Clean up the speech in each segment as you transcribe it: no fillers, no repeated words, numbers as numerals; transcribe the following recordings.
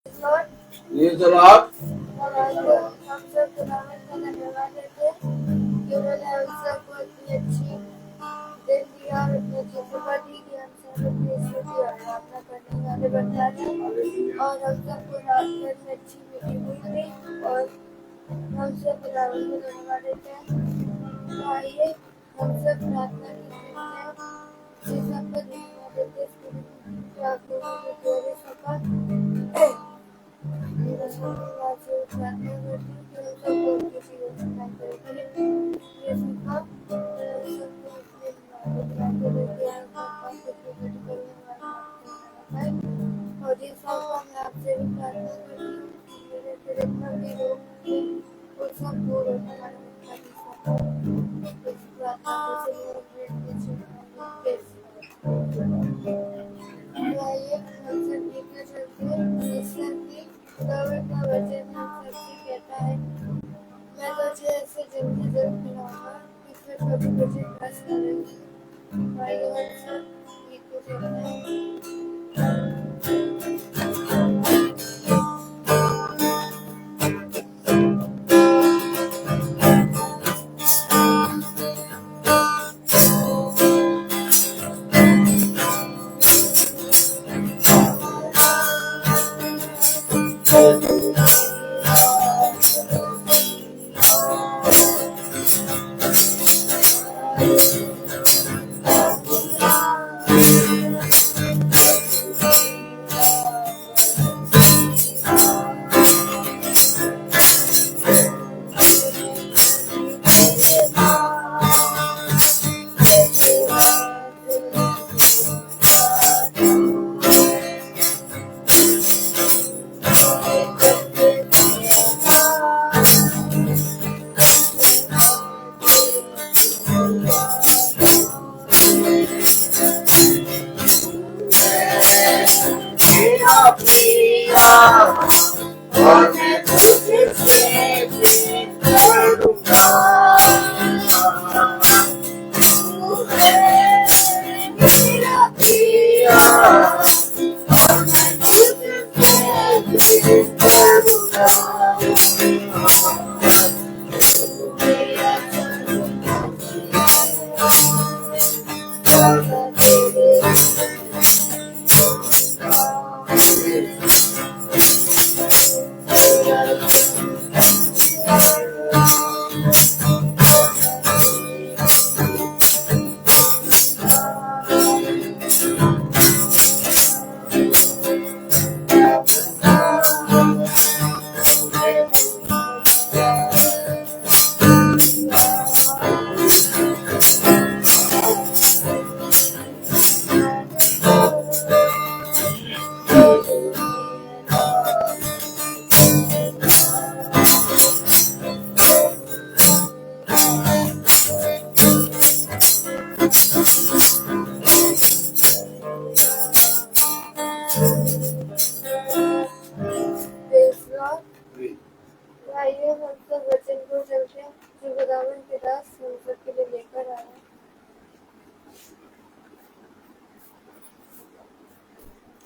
ये जनाब हम सब खुदावन का धन्यवाद देते हैं कि उन्होंने हम सबको इतनी अच्छी दिन दिया और इतनी अच्छी सुबह दी कि हम सब अपनी स्तुति और प्रार्थना करने वाले बन जाते हैं और हम सबको रात भर में अच्छी मीटिंग हुई और हम सब खुदावन को धन्यवाद देते हैं। तो आइए हम सब प्रार्थना करते हैं कि सबको धन्यवाद देते हैं प्रार्थना और जिस मैं आपसे भी प्रार्थना करती हूँ मेरे जितना भी लोग वो सब दूर होने वाले इस प्रार्थना को आइए हम सब देखना चलते हैं ईश्वर की खुदावंद का वचन हम सबसे कहता है मैं तुझे ऐसे जल्दी खिलाऊंगा कि फिर कभी तुझे कष्ट न रहेगी। आइए हम सब गीत को चलते हैं।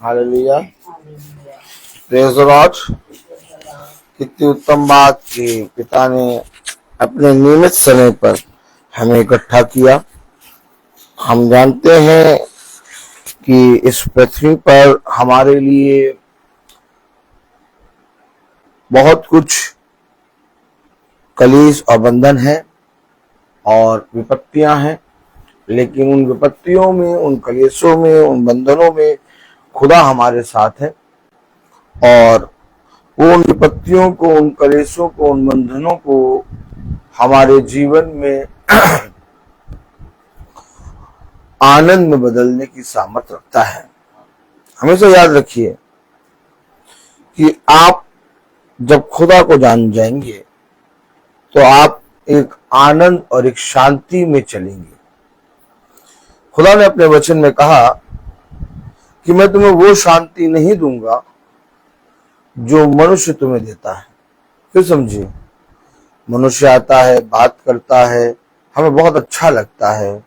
Hallelujah, praise the Lord. कितनी उत्तम बात कि पिता ने अपने नियमित समय पर हमें इकट्ठा किया। हम जानते हैं कि इस पृथ्वी पर हमारे लिए बहुत कुछ कलेश और बंधन है और विपत्तियां हैं, लेकिन उन विपत्तियों में, उन कलेशों में, उन बंधनों में खुदा हमारे साथ है और वो उन विपत्तियों को, उन कलेशों को, उन बंधनों को हमारे जीवन में आनंद में बदलने की सामर्थ रखता है। हमेशा याद रखिए कि आप जब खुदा को जान जाएंगे तो आप एक आनंद और एक शांति में चलेंगे। खुदा ने अपने वचन में कहा कि मैं तुम्हें वो शांति नहीं दूंगा जो मनुष्य तुम्हें देता है। फिर समझिए, मनुष्य आता है, बात करता है, हमें बहुत अच्छा लगता है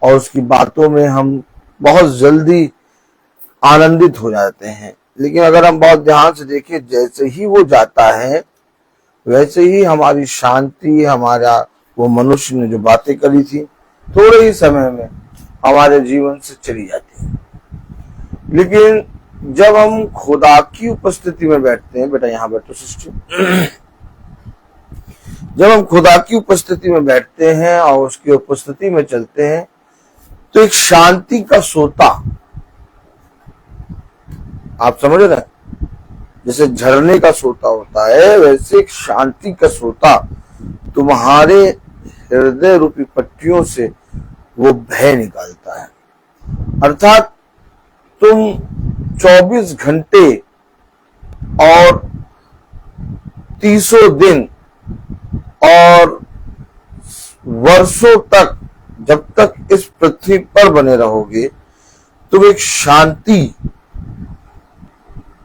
और उसकी बातों में हम बहुत जल्दी आनंदित हो जाते हैं, लेकिन अगर हम बहुत ध्यान से देखें, जैसे ही वो जाता है वैसे ही हमारी शांति, हमारा वो मनुष्य ने जो बातें करी थी थोड़े ही समय में हमारे जीवन से चली जाती है। लेकिन जब हम खुदा की उपस्थिति में बैठते हैं, बेटा यहाँ बैठो सिस्टर, जब हम खुदा की उपस्थिति में बैठते हैं और उसकी उपस्थिति में चलते हैं तो एक शांति का सोता, आप समझ रहे हैं, जैसे झरने का सोता होता है वैसे एक शांति का सोता तुम्हारे हृदय रूपी पट्टियों से वो भय निकालता है। अर्थात तुम 24 घंटे और 30 दिन और वर्षों तक जब तक इस पृथ्वी पर बने रहोगे तुम एक शांति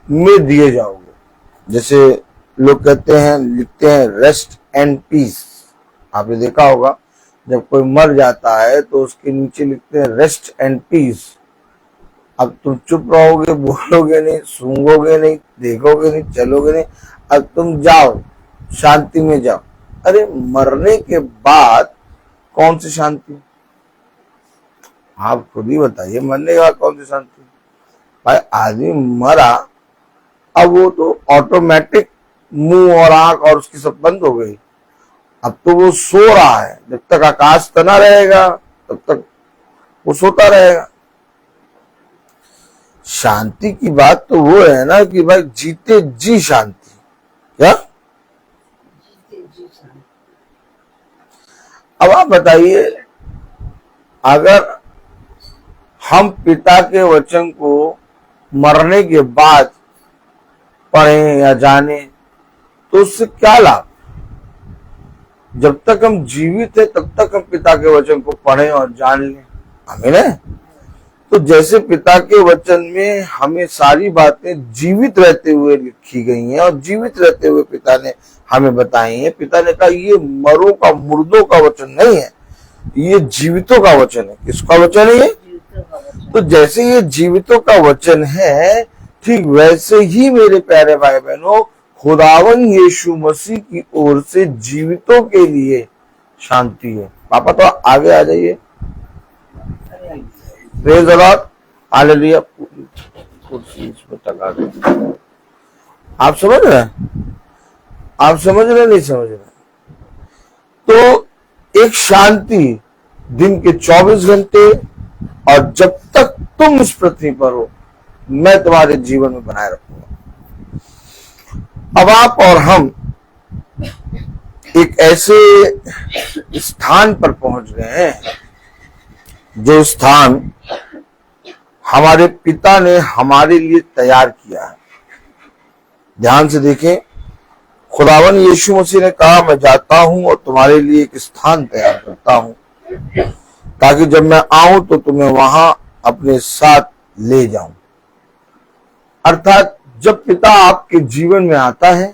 में दिए जाओगे। जैसे लोग कहते हैं, लिखते हैं रेस्ट एंड पीस। आपने देखा होगा जब कोई मर जाता है तो उसके नीचे लिखते हैं रेस्ट एंड पीस। अब तुम चुप रहोगे, बोलोगे नहीं, सूंघोगे नहीं, देखोगे नहीं, चलोगे नहीं, अब तुम जाओ, शांति में जाओ। अरे मरने के बाद कौन सी शांति? आप खुद ही बताइए, मरने के बाद कौन सी शांति? भाई आदमी मरा, अब वो तो ऑटोमेटिक मुंह और आंख और उसकी सब बंद हो गई। अब तो वो सो रहा है, जब तक आकाश तना रहेगा तब तक वो सोता रहेगा। शांति की बात तो वो है ना कि भाई जीते जी शांति। क्या? अब आप बताइए, अगर हम पिता के वचन को मरने के बाद पढ़ें या जाने तो उससे क्या लाभ? जब तक हम जीवित हैं तब तक हम पिता के वचन को पढ़ें और जान लें। आमीन है। तो जैसे पिता के वचन में हमें सारी बातें जीवित रहते हुए लिखी गई हैं और जीवित रहते हुए पिता ने हमें बताई हैं। पिता ने कहा ये मरों का, मुर्दों का वचन नहीं है, ये जीवितों का वचन है। किसका वचन है ये? तो जैसे ये जीवितों का वचन है, ठीक वैसे ही मेरे प्यारे भाई बहनों खुदावन यीशु मसीह की ओर से जीवितों के लिए शांति है। पापा तो आगे आ जाइए। Praise the Lord, hallelujah. कुर्सी इसमें टका दो। आप समझ रहे हैं? आप समझ रहे नहीं समझ रहे? तो एक शांति दिन के 24 घंटे और जब तक तुम इस पृथ्वी पर हो मैं तुम्हारे जीवन में बनाए रखूंगा। अब आप और हम एक ऐसे स्थान पर पहुंच गए हैं जो स्थान हमारे पिता ने हमारे लिए तैयार किया है। ध्यान से देखें, खुदावन यीशु मसीह ने कहा मैं जाता हूं और तुम्हारे लिए एक स्थान तैयार करता हूं ताकि जब मैं आऊं तो तुम्हें वहां अपने साथ ले जाऊं। अर्थात जब पिता आपके जीवन में आता है,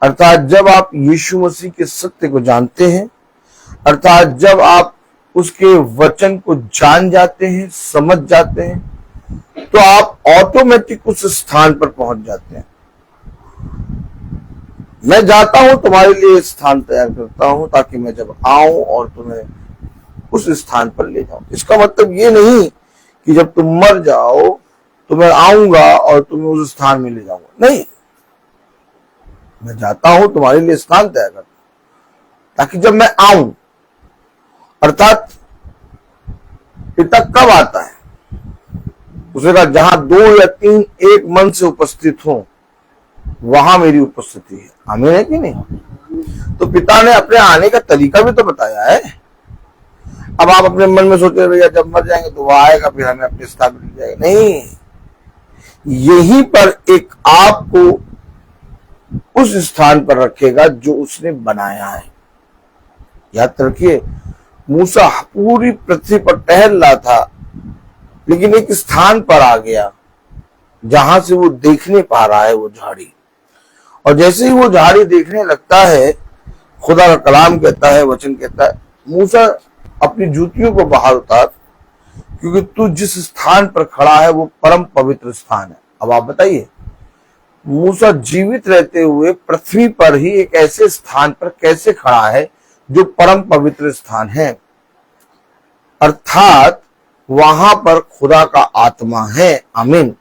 अर्थात जब आप यीशु मसीह के सत्य को जानते हैं, अर्थात जब आप उसके वचन को जान जाते हैं, समझ जाते हैं, तो आप ऑटोमेटिक उस स्थान पर पहुंच जाते हैं। मैं जाता हूं तुम्हारे लिए स्थान तैयार करता हूं ताकि मैं जब आऊं और तुम्हें उस स्थान पर ले जाऊं। इसका मतलब ये नहीं कि जब तुम मर जाओ तो मैं आऊंगा और तुम्हें उस स्थान में ले जाऊंगा। नहीं, मैं जाता हूं तुम्हारे लिए स्थान तैयार करता हूं ताकि जब मैं आऊं, अर्थात पिता कब आता है? उसने कहा जहां 2 या 3 एक मन से उपस्थित हो वहां मेरी उपस्थिति है। आमीन है कि नहीं? तो पिता ने अपने आने का तरीका भी तो बताया है। अब आप अपने मन में सोचे भैया जब मर जाएंगे तो वो आएगा फिर हमें अपने स्थान पर ले जाएगा। नहीं, यहीं पर एक आपको उस स्थान पर रखेगा जो उसने बनाया है। याद रखिए, मूसा पूरी पृथ्वी पर टहल रहा था लेकिन एक स्थान पर आ गया जहां से वो देखने पा रहा है वो झाड़ी। और जैसे ही वो झाड़ी देखने लगता है, खुदा का कलाम कहता है, वचन कहता है, मूसा अपनी जूतियों को बाहर उतार क्योंकि तू जिस स्थान पर खड़ा है वो परम पवित्र स्थान है। अब आप बताइए, मूसा जीवित रहते हुए पृथ्वी पर ही एक ऐसे स्थान पर कैसे खड़ा है जो परम पवित्र स्थान है, अर्थात वहां पर खुदा का आत्मा है। आमीन।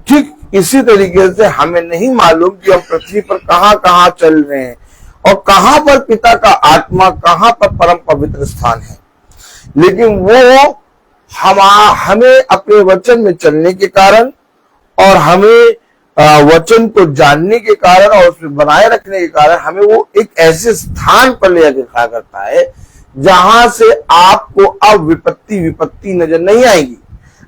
ठीक इसी तरीके से हमें नहीं मालूम कि हम पृथ्वी पर कहां कहां चल रहे हैं और कहां पर पिता का आत्मा, कहां पर परम पवित्र स्थान है, लेकिन वो हमें अपने वचन में चलने के कारण और हमें वचन को जानने के कारण और उसमें बनाए रखने के कारण हमें वो एक ऐसे स्थान पर ले दिखा करता है जहां से आपको अब विपत्ति नजर नहीं आएगी,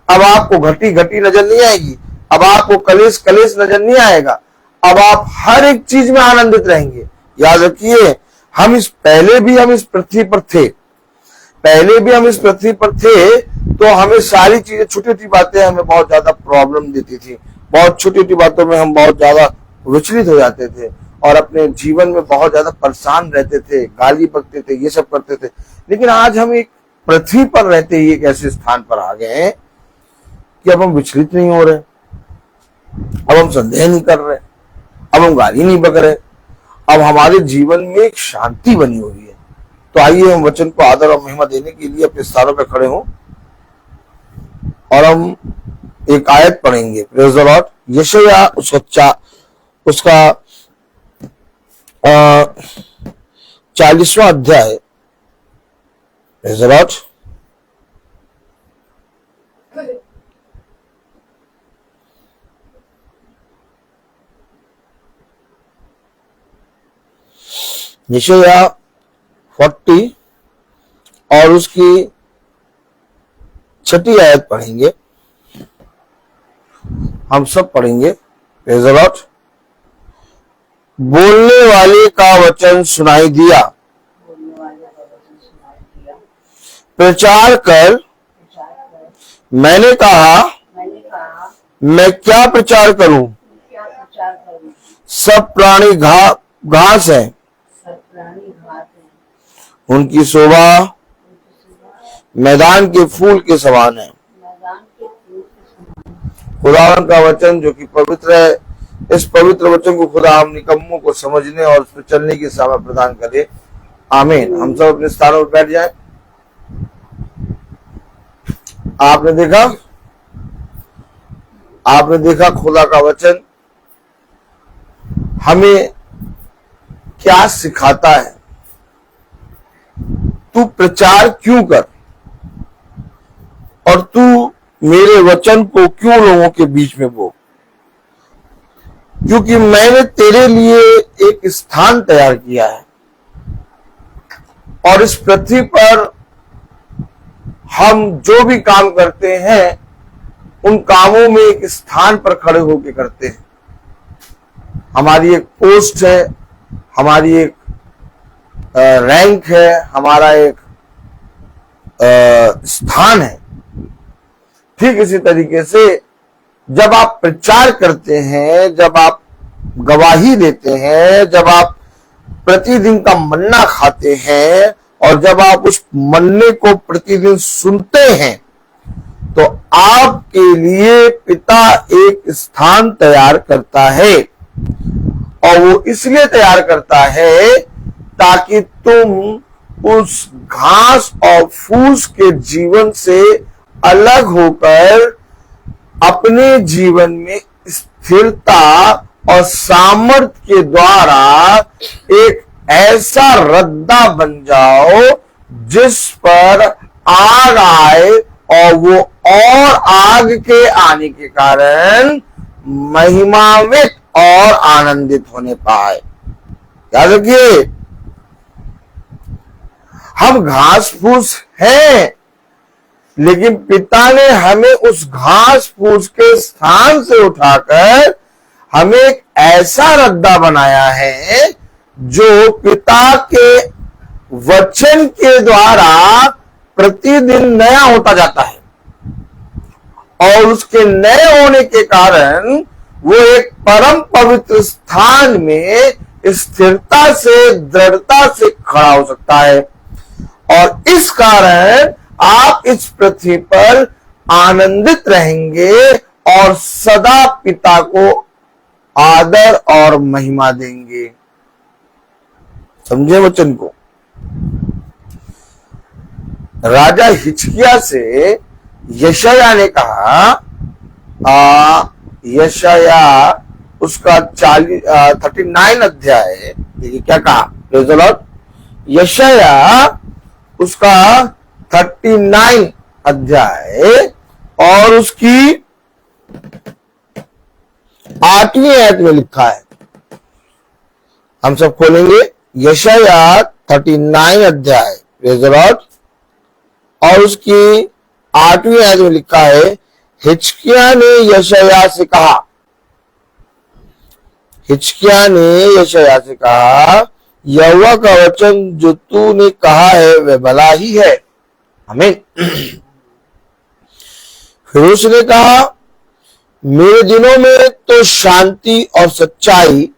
अब आपको घटी नजर नहीं आएगी, अब आपको कलेश नजर नहीं आएगा, अब आप हर एक चीज में आनंदित रहेंगे। याद रखिए, पहले भी हम इस पृथ्वी पर थे तो हमें सारी चीजें, छोटी छोटी बातें हमें बहुत ज्यादा प्रॉब्लम देती थी, बहुत छोटी छोटी बातों में हम बहुत ज्यादा विचलित हो जाते थे और अपने जीवन में बहुत ज्यादा परेशान रहते थे, गाली बकते थे, ये सब करते थे। लेकिन आज हम एक पृथ्वी पर रहते ही एक ऐसे स्थान पर आ गए हैं कि अब हम विचलित नहीं हो रहे, अब हम संदेह नहीं कर रहे, अब हम गाली नहीं बक रहे, अब हमारे जीवन में एक शांति बनी हुई है। तो आइए हम वचन को आदर और महिमा देने के लिए अपने स्थानों पर खड़े हों और हम एक आयत पढ़ेंगे। Praise the Lord. यशायाह उसका 40वां अध्याय। Praise the Lord. यशायाह 40 और उसकी 6ठी आयत पढ़ेंगे, हम सब पढ़ेंगे। Praise the Lord. बोलने वाले का वचन सुनाई दिया, प्रचार कर। मैंने कहा मैं क्या प्रचार करूं, सब प्राणी घास है, उनकी शोभा मैदान के फूल के समान है। खुदावन का वचन जो कि पवित्र है, इस पवित्र वचन को खुदा हम निकम्मों को समझने और उस पर चलने की सामर्थ प्रदान करे। आमीन। हम सब अपने स्थानों पर बैठ जाएं। आपने देखा खुदा का वचन हमें क्या सिखाता है। तू प्रचार क्यों कर और तू मेरे वचन को क्यों लोगों के बीच में बोल, क्योंकि मैंने तेरे लिए एक स्थान तैयार किया है और इस पृथ्वी पर हम जो भी काम करते हैं उन कामों में एक स्थान पर खड़े होकर करते हैं। हमारी एक पोस्ट है, हमारी एक रैंक है, हमारा एक स्थान है। ठीक इसी तरीके से जब आप प्रचार करते हैं, जब आप गवाही देते हैं, जब आप प्रतिदिन का मन्ना खाते हैं और जब आप उस मन्ने को प्रतिदिन सुनते हैं, तो आपके लिए पिता एक स्थान तैयार करता है। और वो इसलिए तैयार करता है ताकि तुम उस घास और फूस के जीवन से अलग होकर अपने जीवन में स्थिरता और सामर्थ्य के द्वारा एक ऐसा रद्दा बन जाओ जिस पर आग आए और वो और आग के आने के कारण महिमान्वित और आनंदित होने पाए। याद रखिए, हम घास फूस हैं, लेकिन पिता ने हमें उस घास फूस के स्थान से उठाकर हमें एक ऐसा रद्दा बनाया है जो पिता के वचन के द्वारा प्रतिदिन नया होता जाता है और उसके नए होने के कारण वो एक परम पवित्र स्थान में स्थिरता से, दृढ़ता से खड़ा हो सकता है। और इस कारण आप इस पृथ्वी पर आनंदित रहेंगे और सदा पिता को आदर और महिमा देंगे। समझे वचन को? राजा हिजकिय्याह से यशायाह ने कहा, यशायाह उसका 39 अध्याय, देखिए क्या कहा, प्रेज़ द लॉर्ड। यशायाह उसका 39 अध्याय और उसकी 8वीं आयत में लिखा है। हम सब खोलेंगे यशायाह 39 अध्याय, प्रेज़ द लॉर्ड, और उसकी 8वीं आयत में लिखा है, हिजकिय्याह ने यशायाह से कहा, हिजकिय्याह ने यशायाह से कहा, यहोवा का वचन जो तूने कहा है वह भला ही है। आमीन। फिर उसने कहा, मेरे दिनों में तो शांति और सच्चाई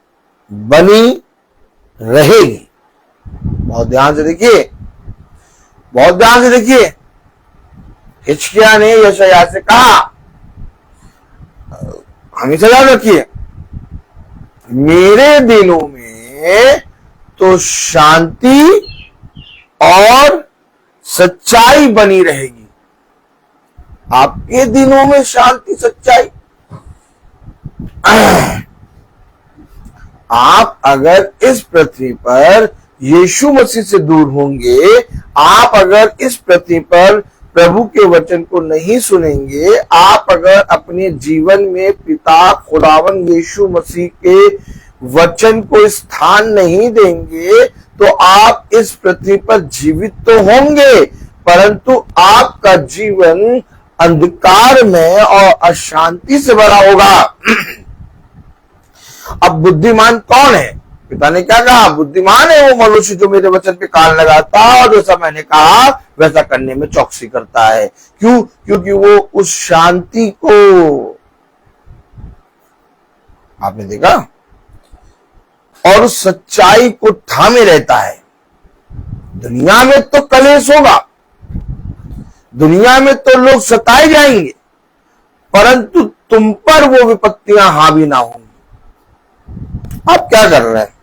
बनी रहेगी। बहुत ध्यान से देखिए, बहुत ध्यान से देखिए। हिजकिय्याह ने यशायाह से कहा, हमेशा याद रखिए, मेरे दिनों में तो शांति और सच्चाई बनी रहेगी। आपके दिनों में शांति सच्चाई? आप अगर इस पृथ्वी पर यीशु मसीह से दूर होंगे, आप अगर इस पृथ्वी पर प्रभु के वचन को नहीं सुनेंगे, आप अगर अपने जीवन में पिता खुदावन यीशु मसीह के वचन को स्थान नहीं देंगे, तो आप इस पृथ्वी पर जीवित तो होंगे, परंतु आपका जीवन अंधकार में और अशांति से भरा होगा। अब बुद्धिमान कौन है? पिता ने क्या कहा? बुद्धिमान है वो मनुष्य जो मेरे वचन पे कान लगाता और जैसा मैंने कहा वैसा करने में चौकसी करता है। क्यों? क्योंकि वो उस शांति को, आपने देखा, और उस सच्चाई को थामे रहता है। दुनिया में तो कलेश होगा, दुनिया में तो लोग सताए जाएंगे, परंतु तुम पर वो विपत्तियां हावी ना होंगी। आप क्या कर रहे हैं?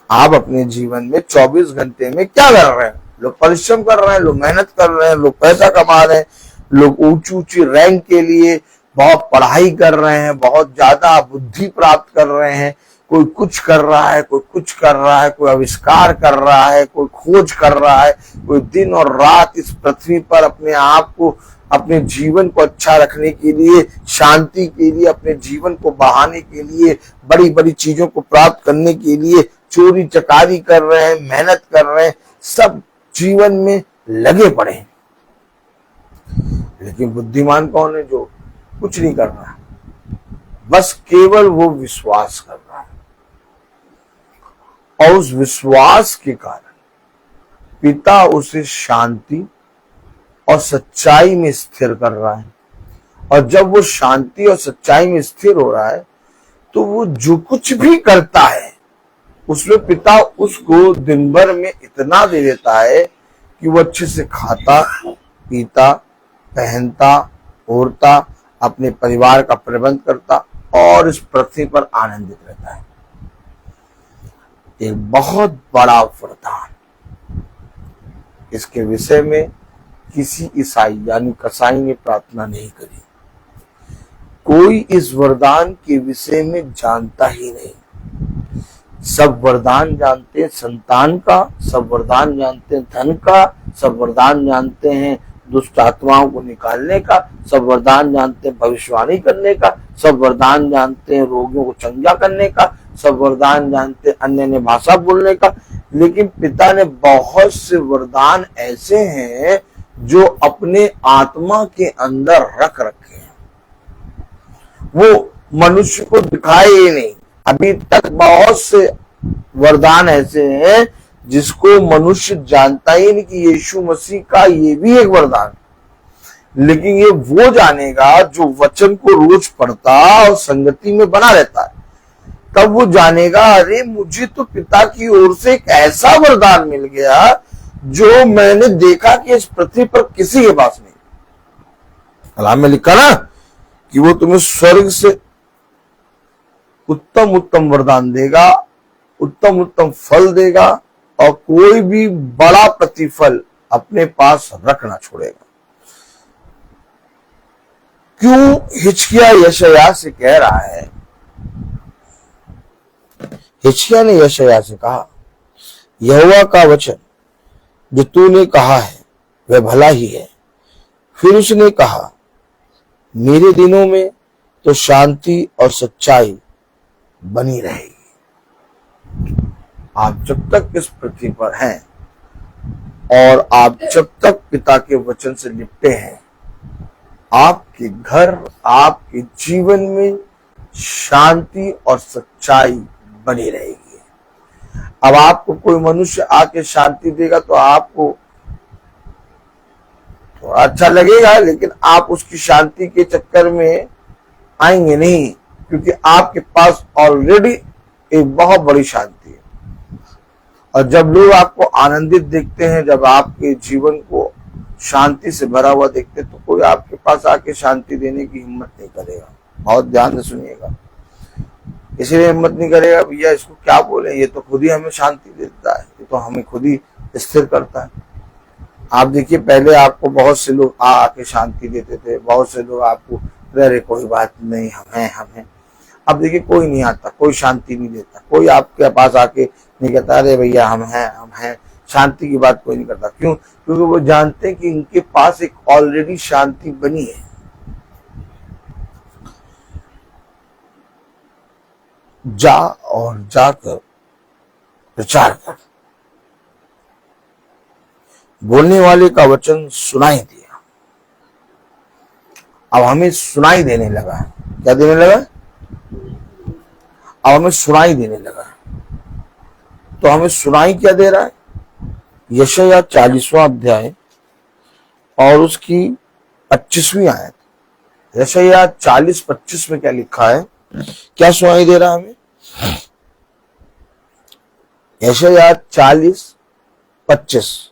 आप अपने जीवन में 24 घंटे में क्या कर रहे हैं? लोग परिश्रम कर रहे हैं, लोग मेहनत कर रहे हैं, लोग पैसा कमा रहे हैं, लोग ऊंची ऊंची रैंक के लिए बहुत पढ़ाई कर रहे हैं, बहुत ज्यादा बुद्धि प्राप्त कर रहे हैं। कोई कुछ कर रहा है, कोई कुछ कर रहा है, कोई आविष्कार कर रहा है, कोई खोज कर रहा है, कोई दिन और रात इस पृथ्वी पर अपने आप को, अपने जीवन को अच्छा रखने के लिए, शांति के लिए, अपने जीवन को बढ़ाने के लिए, बड़ी बड़ी चीजों को प्राप्त करने के लिए चोरी चकारी कर रहे हैं, मेहनत कर रहे हैं, सब जीवन में लगे पड़े हैं। लेकिन बुद्धिमान कौन है? जो कुछ नहीं कर रहा, बस केवल वो विश्वास कर रहा है, और उस विश्वास के कारण पिता उसे शांति और सच्चाई में स्थिर कर रहा है। और जब वो शांति और सच्चाई में स्थिर हो रहा है, तो वो जो कुछ भी करता है उसमें पिता उसको दिन भर में इतना दे देता है कि वो अच्छे से खाता, पीता, पहनता, ओढ़ता, अपने परिवार का प्रबंध करता और इस पृथ्वी पर आनंदित रहता है। एक बहुत बड़ा वरदान, इसके विषय में किसी ईसाई यानी कसाई ने प्रार्थना नहीं करी। कोई इस वरदान के विषय में जानता ही नहीं। सब वरदान जानते हैं संतान का, सब वरदान जानते हैं धन का, सब वरदान जानते हैं दुष्ट आत्माओं को निकालने का, सब वरदान जानते हैं भविष्यवाणी करने का, सब वरदान जानते हैं रोगियों को चंगा करने का, सब वरदान जानते हैं अन्य भाषा बोलने का। लेकिन पिता ने बहुत से वरदान ऐसे हैं जो अपने आत्मा के अंदर रख रखे हैं, वो मनुष्य को दिखाए ही नहीं। अभी तक बहुत से वरदान ऐसे हैं जिसको मनुष्य जानता ही नहीं कि यीशु मसीह का ये भी एक वरदान, लेकिन ये वो जानेगा जो वचन को रोज पढ़ता और संगति में बना रहता है। तब वो जानेगा, अरे मुझे तो पिता की ओर से एक ऐसा वरदान मिल गया जो मैंने देखा कि इस पृथ्वी पर किसी के पास नहीं। कलाम में लिखा ना कि वो तुम्हें स्वर्ग से उत्तम उत्तम वरदान देगा, उत्तम उत्तम फल देगा और कोई भी बड़ा प्रतिफल अपने पास रखना छोड़ेगा। क्यों हिजकिय्याह यशायाह से कह रहा है? हिजकिय्याह ने यशायाह से कहा, यहोवा का वचन जो तूने कहा है वह भला ही है। फिर उसने कहा, मेरे दिनों में तो शांति और सच्चाई बनी रहेगी। आप जब तक इस पृथ्वी पर हैं और आप जब तक पिता के वचन से निपटे हैं, आपके घर, आपके जीवन में शांति और सच्चाई बनी रहेगी। अब आपको कोई मनुष्य आके शांति देगा तो आपको थोड़ा अच्छा लगेगा, लेकिन आप उसकी शांति के चक्कर में आएंगे नहीं, क्योंकि आपके पास ऑलरेडी एक बहुत बड़ी शांति है। और जब लोग आपको आनंदित देखते हैं, जब आपके जीवन को शांति से भरा हुआ देखते हैं, तो कोई आपके पास आके शांति देने की हिम्मत नहीं करेगा। बहुत ध्यान से सुनिएगा, इसलिए हिम्मत नहीं करेगा, भैया इसको क्या बोले, ये तो खुद ही हमें शांति देता है, ये तो हमें खुद ही स्थिर करता है। आप देखिए, पहले आपको बहुत से लोग आके शांति देते थे, बहुत से लोग आपको अरे कोई बात नहीं, हम हैं। अब देखिए, कोई नहीं आता, कोई शांति नहीं देता, कोई आपके पास आके नहीं कहता अरे भैया हम हैं। शांति की बात कोई नहीं करता। क्यों? क्योंकि वो जानते हैं कि इनके पास एक ऑलरेडी शांति बनी है। जा और जाकर प्रचार कर। बोलने वाले का वचन सुनाई दिया। अब हमें सुनाई देने लगा है। क्या देने लगा? अब हमें सुनाई देने लगा है। तो हमें सुनाई क्या दे रहा है? यशायाह 40वां अध्याय और उसकी 25वीं आयत। यशायाह 40:25 में क्या लिखा है? क्या सुनाई दे रहा है हमें? यशायाह 40:25।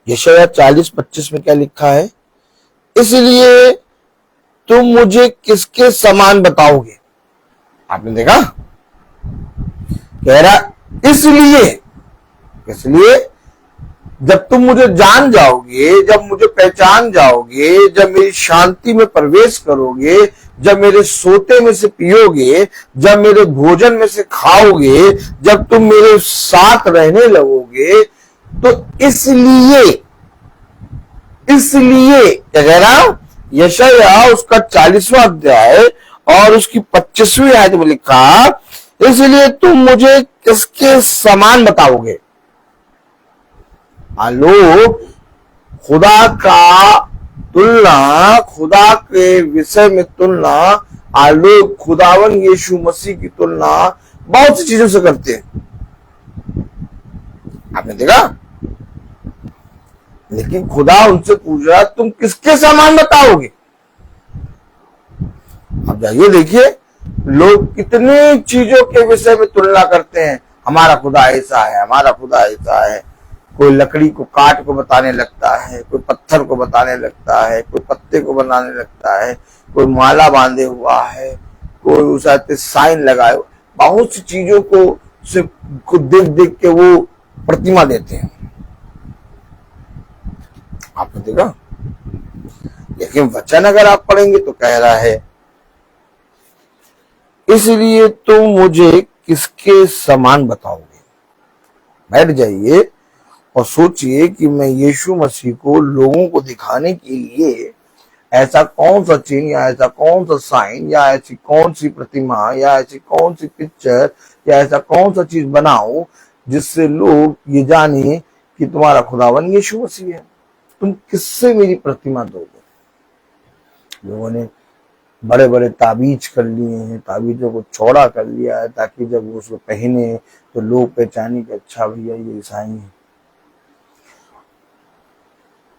यशायाह 40:25 में क्या लिखा है? इसलिए तुम मुझे किसके समान बताओगे? आपने देखा? कह रहा इसलिए जब तुम मुझे जान जाओगे, जब मुझे पहचान जाओगे, जब मेरी शांति में प्रवेश करोगे, जब मेरे सोते में से पियोगे, जब मेरे भोजन में से खाओगे, जब तुम मेरे साथ रहने लगोगे, तो इसलिए क्या कह रहा? यशायाह उसका 40वां अध्याय और उसकी 25वीं आयत में लिखा, इसलिए तुम मुझे किसके समान बताओगे? लोग खुदा का तुलना, खुदा के विषय में तुलना, लोग खुदावन यीशु मसीह की तुलना बहुत सी चीजों से करते हैं। आपने देखा? लेकिन खुदा उनसे पूछ रहा, तुम किसके समान बताओगे? अब जाइए देखिए, लोग कितनी चीजों के विषय में तुलना करते हैं। हमारा खुदा ऐसा है, हमारा खुदा ऐसा है। कोई लकड़ी को काट को बताने लगता है, कोई पत्थर को बताने लगता है, कोई पत्ते को बनाने लगता है, कोई माला बांधे हुआ है, कोई उसे साइन लगाए। बहुत सी चीजों को देख देख के वो प्रतिमा देते हैं। आपने देखा? लेकिन वचन अगर आप पढ़ेंगे तो कह रहा है, इसलिए तुम मुझे किसके समान बताओगे? बैठ जाइए और सोचिए कि मैं यीशु मसीह को लोगों को दिखाने के लिए ऐसा कौन सा चिन्ह या ऐसा कौन सा साइन या ऐसी कौन सी प्रतिमा या ऐसी कौन सी पिक्चर या ऐसा कौन सा चीज बनाऊं जिससे लोग ये जाने कि तुम्हारा खुदावन यीशु मसीह है। तुम किससे मेरी प्रतिमा दोगे? लोगों ने बड़े बड़े ताबीज कर लिए हैं, ताबीजों को चौड़ा कर लिया है ताकि जब वो उसको पहने तो लोग पहचाने कि अच्छा भैया ये ईसाई है।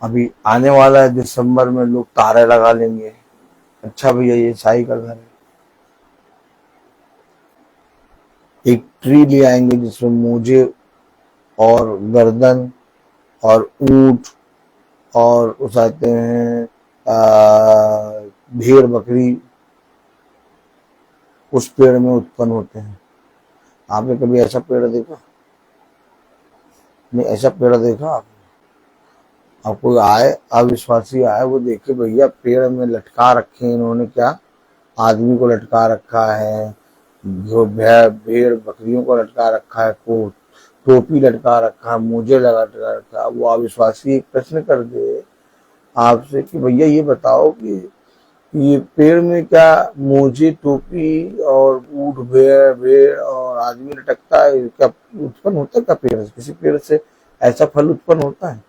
अभी आने वाला है दिसंबर में, लोग तारे लगा लेंगे, अच्छा भैया ये ईसाई का घर है। एक ट्री ले आएंगे जिसमें मोजे और गर्दन और ऊंट और उसाते हैं भेड़ बकरी, उस पेड़ में उत्पन्न होते हैं। आपने कभी ऐसा पेड़ देखा? नहीं, ऐसा पेड़ देखा आपने? अब कोई आए अविश्वासी आए, वो देखे भैया पेड़ में लटका रखे हैं इन्होंने, क्या आदमी को लटका रखा है, जो भेड़ बकरियों को लटका रखा है, को टोपी लटका रखा है, मोजे लटका रखा है। वो अविश्वासी एक प्रश्न कर दे आपसे कि भैया ये बताओ कि ये पेड़ में क्या मोजे टोपी और ऊँट भेड़ भेड़ और आदमी लटकता है, क्या उत्पन्न होता है क्या पेड़ से? किसी पेड़ से ऐसा फल उत्पन्न होता है?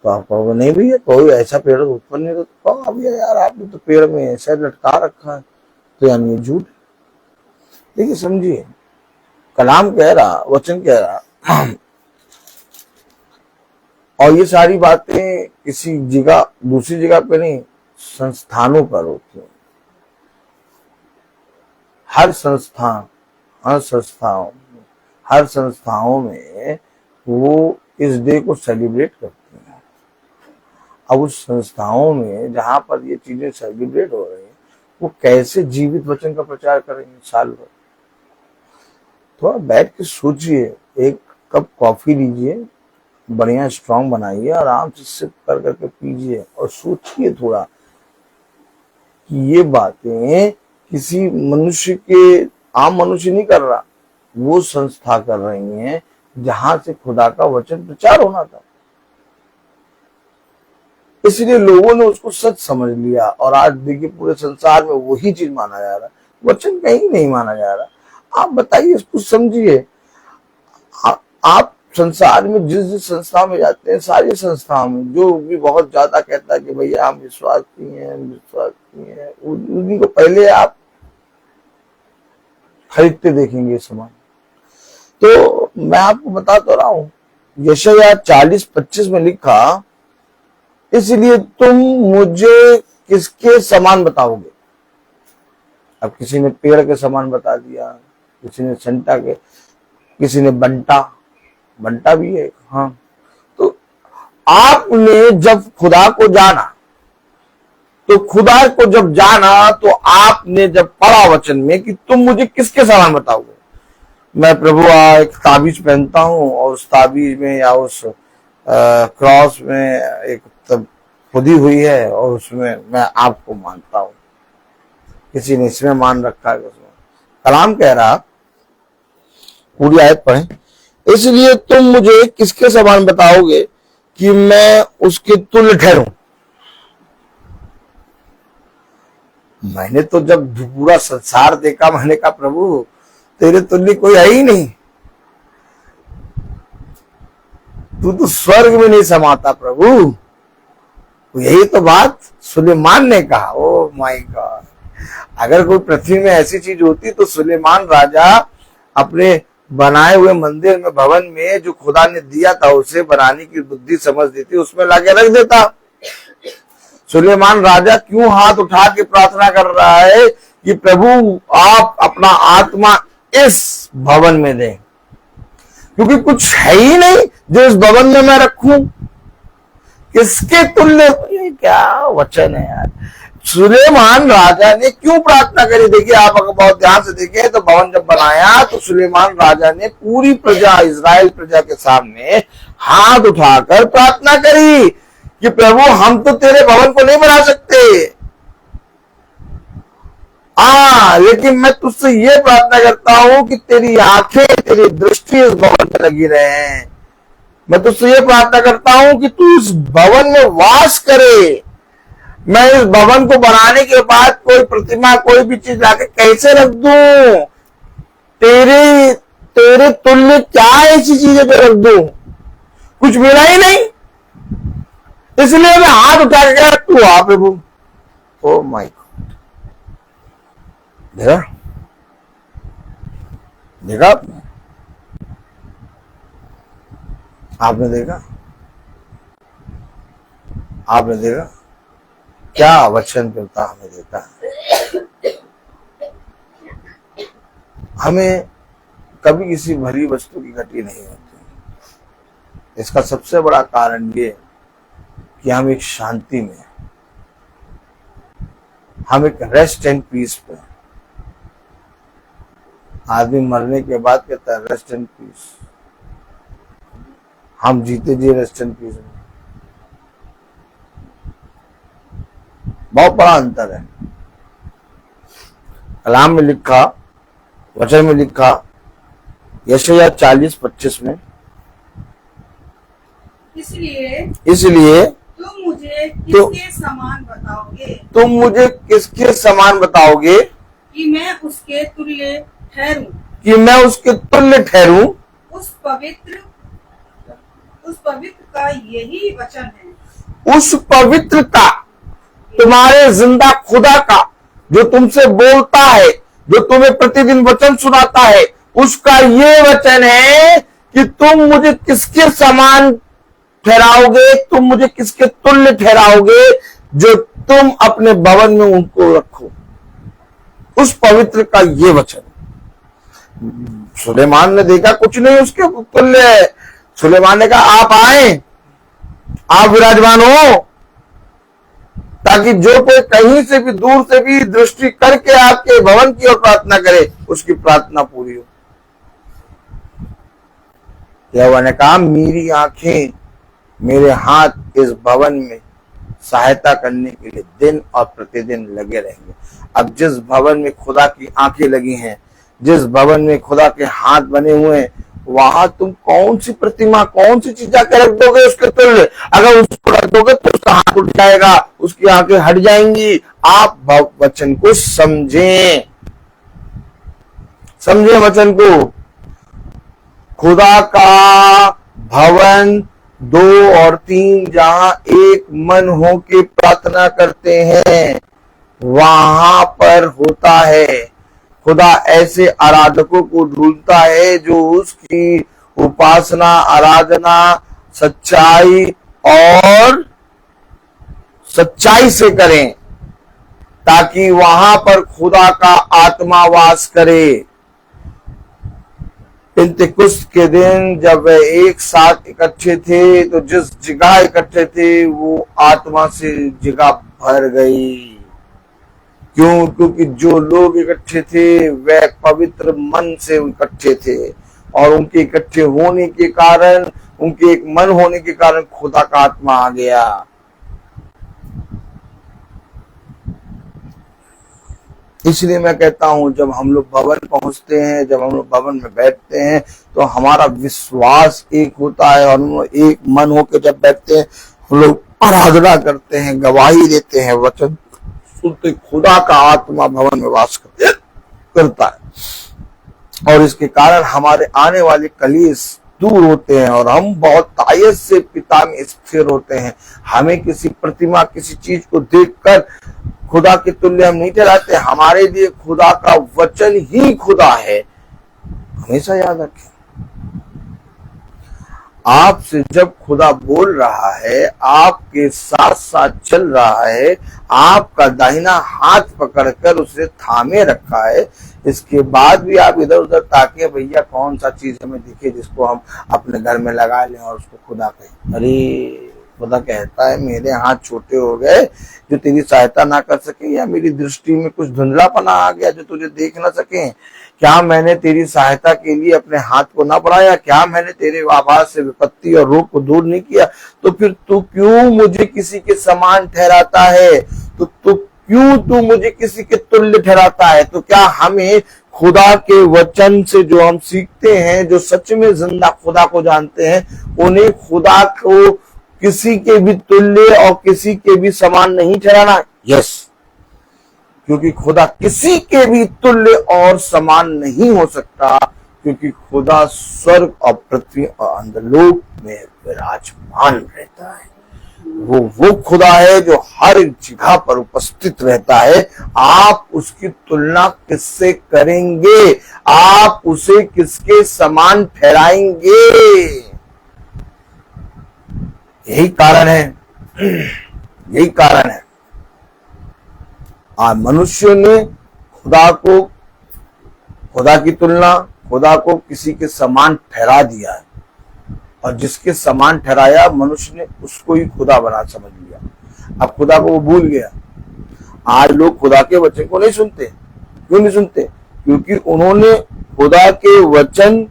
तो आप कहोगे नहीं भैया कोई ऐसा पेड़ उत्पन्न नहीं होता। तो कहो भैया यार आपने तो पेड़ में ऐसा लटका रखा है, तो यानी ये झूठ। देखिए समझिए, कलाम कह रहा, वचन कह रहा, और ये सारी बातें किसी जगह दूसरी जगह पे नहीं, संस्थानों पर होती है। हर संस्थाओं में वो इस डे को सेलिब्रेट करते हैं। अब उस संस्थाओं में जहां पर ये चीजें सेलिब्रेट हो रही हैं, वो कैसे जीवित वचन का प्रचार करेंगे साल भर? थोड़ा बैठ के सोचिए, एक कप कॉफी लीजिए, बढ़िया स्ट्रांग बनाइए, आराम से सिप कर करके पीजिए और सोचिए थोड़ा कि ये बातें किसी मनुष्य के, आम मनुष्य नहीं कर रहा, वो संस्था कर रही हैं जहां से खुदा का वचन प्रचार होना था। इसलिए लोगों ने उसको सच समझ लिया और आज देखिए पूरे संसार में वही चीज माना जा रहा है, वचन कहीं नहीं माना जा रहा। आप बताइए, इसको समझिए। आप संसार में जिस संस्था में जाते हैं, सारी संस्थाओं में जो भी बहुत ज्यादा कहता है कि भैया हम विश्वास नहीं है, उन्हीं को पहले आप खरीदते देखेंगे सामान। तो मैं आपको बता तो रहा हूं, यशायाह 40:25 में लिखा, इसलिए तुम मुझे किसके समान बताओगे? अब किसी ने पेड़ के समान बता दिया, किसी ने संटा के, किसी ने बंटा भी है। हाँ, तो आपने जब खुदा को जाना, तो आपने जब पढ़ा वचन में कि तुम मुझे किसके समान बताओगे, मैं प्रभु एक ताबीज पहनता हूं और उस ताबीज में या उस क्रॉस में एक खुदी हुई है और उसमें मैं आपको मानता हूं। किसी ने इसमें मान रखा है। कलाम कह रहा, पूरी आयत पढ़ें, इसलिए तुम मुझे किसके समान बताओगे कि मैं उसके तुल्य ठहरूं? मैंने तो जब पूरा संसार देखा, मैंने कहा प्रभु तेरे तुल्य कोई है ही नहीं, तू तो स्वर्ग में नहीं समाता प्रभु। यही तो बात सुलेमान ने कहा। ओ माय गॉड, अगर कोई पृथ्वी में ऐसी चीज होती तो सुलेमान राजा अपने बनाए हुए मंदिर में, भवन में जो खुदा ने दिया था उसे बनाने की बुद्धि समझ देती, उसमें लाके रख देता। सुलेमान राजा क्यों हाथ उठा के प्रार्थना कर रहा है कि प्रभु आप अपना आत्मा इस भवन में दें, क्योंकि कुछ है ही नहीं जो इस भवन में मैं रखूं। किसके तुल्य? क्या वचन है यार। सुलेमान राजा ने क्यों प्रार्थना करी? देखिए आप अगर बहुत ध्यान से देखें तो भवन जब बनाया तो सुलेमान राजा ने पूरी प्रजा, इजराइल प्रजा के सामने हाथ उठाकर प्रार्थना करी कि प्रभु हम तो तेरे भवन को नहीं बना सकते, लेकिन मैं तुझसे ये प्रार्थना करता हूं कि तेरी आंखें, तेरी दृष्टि इस भवन में लगी रहे। मैं तुझसे ये प्रार्थना करता हूं कि तू इस भवन में वास करे। मैं इस भवन को बनाने के बाद कोई प्रतिमा, कोई भी चीज लाके कैसे रख दूं? तेरे तुल्य क्या ऐसी चीजें पे रख दूं? कुछ मिला ही नहीं, इसलिए मैं हाथ उठा के तू आ प्रभु। ओ माय गॉड, देखा आपने देखा क्या वचन करता हमें देता है। हमें कभी किसी भरी वस्तु की घटी नहीं होती। इसका सबसे बड़ा कारण ये कि हम एक शांति में, हम एक रेस्ट एंड पीस पे, आदमी मरने के बाद कहता है रेस्ट इन पीस, हम जीते जी रेस्ट इन पीस में। बहुत बड़ा अंतर है। कलाम में लिखा, वचन में लिखा, यशायाह 40:25 में, इसलिए तुम मुझे किसके समान बताओगे कि मैं उसके तुल्य ठहरूं। उस पवित्र का यही वचन है, उस पवित्र का, तुम्हारे जिंदा खुदा का, जो तुमसे बोलता है, जो तुम्हें प्रतिदिन वचन सुनाता है, उसका ये वचन है कि तुम मुझे किसके समान ठहराओगे, तुम मुझे किसके तुल्य ठहराओगे, जो तुम अपने भवन में उनको रखो। उस पवित्र का ये वचन। सुलेमान ने देखा कुछ नहीं उसके तुल्य है। सुलेमान ने कहा आप आए, आप विराजमान हो, ताकि जो कोई कहीं से भी दूर से भी दृष्टि करके आपके भवन की ओर प्रार्थना करे, उसकी प्रार्थना पूरी हो। यहोवा ने कहा मेरी आंखें, मेरे हाथ इस भवन में सहायता करने के लिए दिन और प्रतिदिन लगे रहेंगे। अब जिस भवन में खुदा की आंखें लगी हैं, जिस भवन में खुदा के हाथ बने हुए हैं, वहां तुम कौन सी प्रतिमा, कौन सी चीज जाकर रख दोगे उसके तुल्य? अगर उसको रख दोगे तो उसका हाथ उठ जाएगा, उसकी आंखें हट जाएंगी। आप वचन को समझें, समझें वचन को। खुदा का भवन 2 और 3 जहां एक मन हो के प्रार्थना करते हैं, वहां पर होता है। खुदा ऐसे आराधकों को ढूंढता है जो उसकी उपासना, आराधना सच्चाई से करें, ताकि वहां पर खुदा का आत्मा वास करे। पिंतेकुस्त के दिन जब वे एक साथ इकट्ठे थे, तो जिस जगह इकट्ठे थे वो आत्मा से जगह भर गई। क्यों? क्योंकि जो लोग इकट्ठे थे वे पवित्र मन से इकट्ठे थे, और उनके इकट्ठे होने के कारण, उनके एक मन होने के कारण खुदा का आत्मा आ गया। इसलिए मैं कहता हूं, जब हम लोग भवन पहुंचते हैं, जब हम लोग भवन में बैठते हैं, तो हमारा विश्वास एक होता है, और हम लोग एक मन होकर जब बैठते हैं, हम लोग आराधना करते हैं, गवाही देते हैं, वचन सुनते, खुदा का आत्मा भवन में वास करता है। और इसके कारण हमारे आने वाले कलेश दूर होते हैं, और हम बहुत तायत से पिता में स्थिर होते हैं। हमें किसी प्रतिमा, किसी चीज को देखकर खुदा के तुल्य हम नहीं ठहराते। हमारे लिए खुदा का वचन ही खुदा है। हमेशा याद रखें, आपसे जब खुदा बोल रहा है, आपके साथ साथ चल रहा है, आपका दाहिना हाथ पकड़कर उसे थामे रखा है, इसके बाद भी आप इधर उधर ताकिए भैया कौन सा चीज हमें दिखे जिसको हम अपने घर में लगा लें और उसको खुदा कहें। अरे खुदा कहता है मेरे हाथ छोटे हो गए जो तेरी सहायता ना कर सके, या मेरी दृष्टि में कुछ धुंधलापना आ गया जो तुझे देख ना सके। क्या मैंने तेरी सहायता के लिए अपने हाथ को ना बढ़ाया? क्या मैंने तेरे आवाज से विपत्ति और रोग को दूर नहीं किया? तो फिर तू क्यों मुझे किसी के समान ठहराता है? तो तू मुझे किसी के तुल्य ठहराता है? तो क्या हमें खुदा के वचन से जो हम सीखते हैं, जो सच में जिंदा खुदा को जानते हैं, उन्हें खुदा को किसी के भी तुल्य और किसी के भी समान नहीं ठहराना? यस, क्योंकि खुदा किसी के भी तुल्य और समान नहीं हो सकता, क्योंकि खुदा स्वर्ग और पृथ्वी और अंधलोक में विराजमान रहता है। वो खुदा है जो हर जगह पर उपस्थित रहता है। आप उसकी तुलना किससे करेंगे? आप उसे किसके समान ठहराएंगे? यही कारण है आज मनुष्य ने खुदा की तुलना, खुदा को किसी के समान ठहरा दिया है, और जिसके समान ठहराया मनुष्य ने उसको ही खुदा बना समझ लिया। अब खुदा को वो भूल गया। आज लोग खुदा के वचन को नहीं सुनते। क्यों नहीं सुनते? क्योंकि उन्होंने खुदा के वचन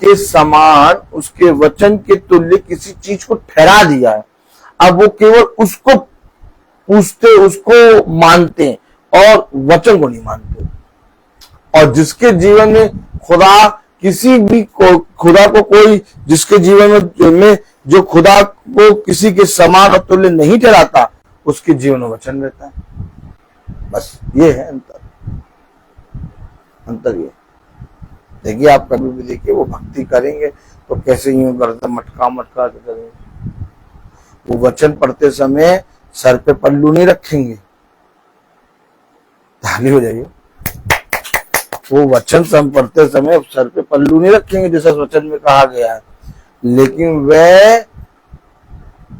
के समान, उसके वचन के तुल्य किसी चीज को ठहरा दिया है। अब वो केवल उसको पूछते, उसको मानते और वचन को नहीं मानते। और जिसके जीवन में खुदा किसी भी को, खुदा को कोई जिसके जीवन में जो खुदा को किसी के समान और तुल्य नहीं ठहराता, उसके जीवन में वचन रहता है। बस ये है अंतर। अंतर ये देखिए, आप कभी भी देखिए वो भक्ति करेंगे तो कैसे यूं गर्दन मटका मटका के करेंगे। वो वचन पढ़ते समय सर पे पल्लू नहीं रखेंगे। ताली हो जाइए। वो वचन पढ़ते समय सर पे पल्लू नहीं रखेंगे जैसा वचन में कहा गया है, लेकिन वह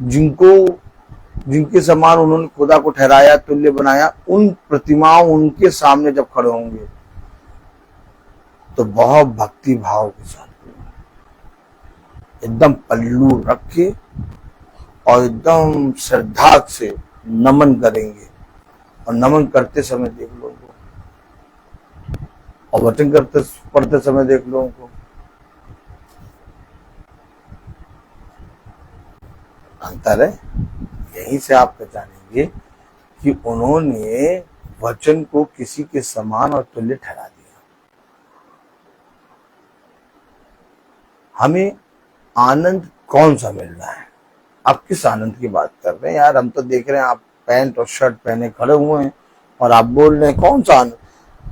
जिनके समान उन्होंने खुदा को ठहराया, तुल्य बनाया, उन प्रतिमाओं उनके सामने जब खड़े होंगे तो बहुत भक्ति भाव के साथ एकदम पल्लू रख के और एकदम श्रद्धा से नमन करेंगे। और नमन करते समय देख लो उनको, और वचन करते पढ़ते समय देख लो उनको। अंतर है। यहीं से आप पहचानेंगे कि उन्होंने वचन को किसी के समान और तुल्य ठहरा दिया। हमें आनंद कौन सा मिल रहा है? आप किस आनंद की बात कर रहे हैं यार? हम तो देख रहे हैं आप पैंट और शर्ट पहने खड़े हुए हैं और आप बोल रहे हैं कौन सा आनंद?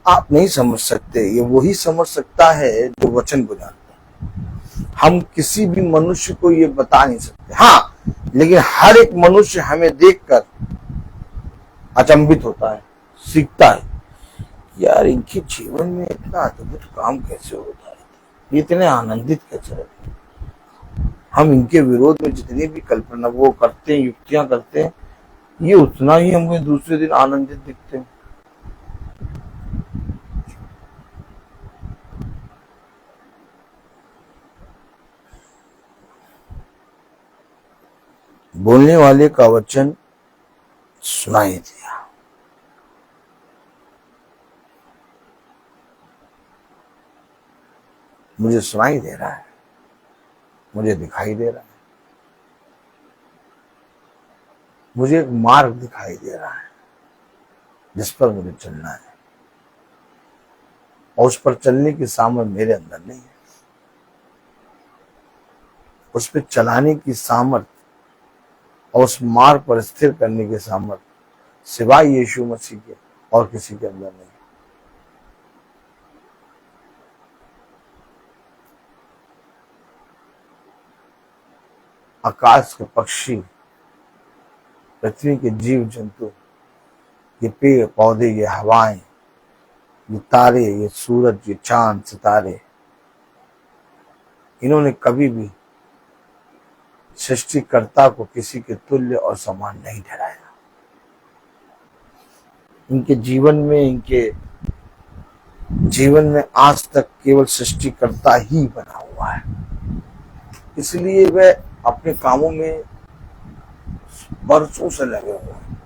आप नहीं समझ सकते। ये वही समझ सकता है जो वचन को जानता है। हम किसी भी मनुष्य को ये बता नहीं सकते। हाँ, लेकिन हर एक मनुष्य हमें देखकर अचंभित होता है, सीखता है, यार इनके जीवन में इतना अद्भुत काम कैसे होता है, ये इतने आनंदित कैसे रहते हैं। हम इनके विरोध में जितनी भी कल्पना वो करते हैं, युक्तियां करते हैं, ये उतना ही हमें दूसरे दिन आनंदित दिखते हैं। बोलने वाले का वचन सुनाई दिया। मुझे सुनाई दे रहा है, मुझे दिखाई दे रहा है, मुझे एक मार्ग दिखाई दे रहा है जिस पर मुझे चलना है, और उस पर चलने की सामर्थ मेरे अंदर नहीं है। उस पर चलाने की सामर्थ और उस मार्ग पर स्थिर करने की सामर्थ सिवाय यीशु मसीह के और किसी के अंदर नहीं। आकाश के पक्षी, पृथ्वी के जीव जंतु, ये पेड़ पौधे, ये हवाएं, ये तारे, ये सूरज, ये चांद सितारे, इन्होंने कभी भी सृष्टिकर्ता को किसी के तुल्य और समान नहीं ठहराया। इनके जीवन में आज तक केवल सृष्टिकर्ता ही बना हुआ है। इसलिए वह अपने कामों में बरसों से लगे हुए हैं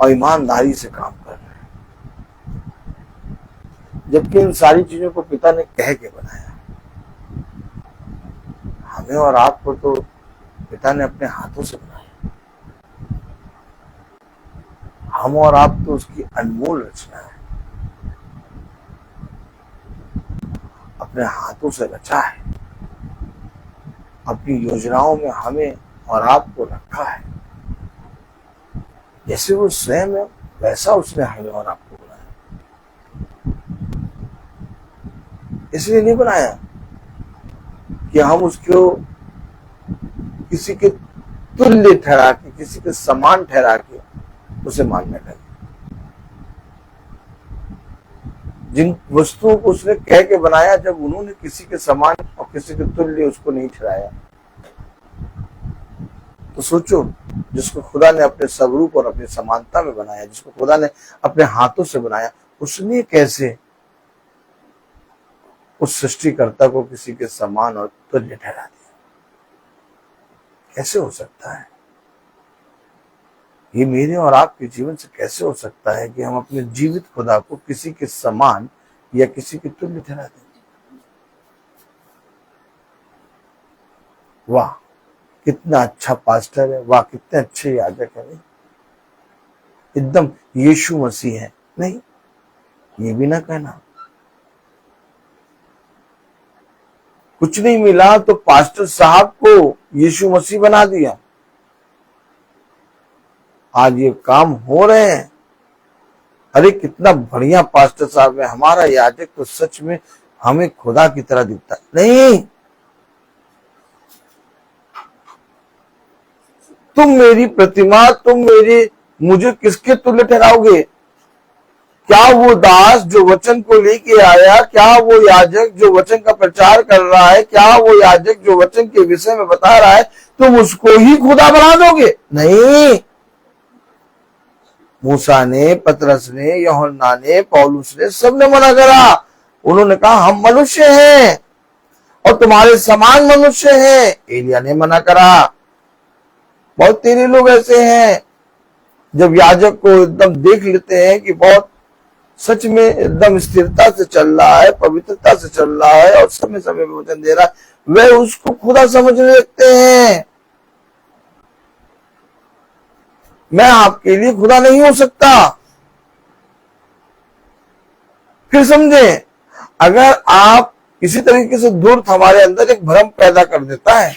और ईमानदारी से काम कर रहे हैं, जबकि इन सारी चीजों को पिता ने कह के बनाया। हमें और आपको तो पिता ने अपने हाथों से बनाया। हम और आप तो उसकी अनमोल रचना है, अपने हाथों से रचा है। अपनी योजनाओं में हमें और आपको रखा है। जैसे वो स्वयं है वैसा उसने हमें और आपको बनाया। इसलिए नहीं बनाया कि हम उसको किसी के तुल्य ठहरा के, किसी के समान ठहरा के उसे मानने लगे। जिन वस्तुओं को उसने कह के बनाया, जब उन्होंने किसी के समान और किसी के तुल्य उसको नहीं ठहराया, तो सोचो, जिसको खुदा ने अपने स्वरूप और अपनी समानता में बनाया, जिसको खुदा ने अपने हाथों से बनाया, उसने कैसे उस सृष्टिकर्ता को किसी के समान और तुल्य ठहरा दिया? कैसे हो सकता है? ये मेरे और आपके जीवन से कैसे हो सकता है कि हम अपने जीवित खुदा को किसी के समान या किसी के तुल्य ठहरा दें? वाह, कितना अच्छा पास्टर है, वाह कितने अच्छे याजक है, नहीं एकदम यीशु मसीह है, नहीं ये भी ना कहना। कुछ नहीं मिला तो पास्टर साहब को यीशु मसीह बना दिया। आज ये काम हो रहे हैं। अरे कितना बढ़िया पास्टर साहब है, हमारा याजक तो सच में हमें खुदा की तरह दिखता है। नहीं, तुम मेरी प्रतिमा, मुझे किसके तुल्य ठहराओगे? क्या वो दास जो वचन को लेके आया, क्या वो याजक जो वचन का प्रचार कर रहा है, क्या वो याजक जो वचन के विषय में बता रहा है, तुम उसको ही खुदा बना दोगे? नहीं। मूसा ने, पतरस ने, यूहन्ना ने, पौलुस ने, सबने मना करा। उन्होंने कहा हम मनुष्य हैं और तुम्हारे समान मनुष्य हैं। एलिया ने मना करा। बहुत तेरे लोग ऐसे हैं, जब याजक को एकदम देख लेते हैं कि बहुत सच में एकदम स्थिरता से चल रहा है, पवित्रता से चल रहा है और समय समय में वचन दे रहा है, वे उसको खुदा समझने लगते हैं। मैं आपके लिए खुदा नहीं हो सकता। फिर समझे, अगर आप किसी तरीके से दूर हमारे अंदर एक भ्रम पैदा कर देता है।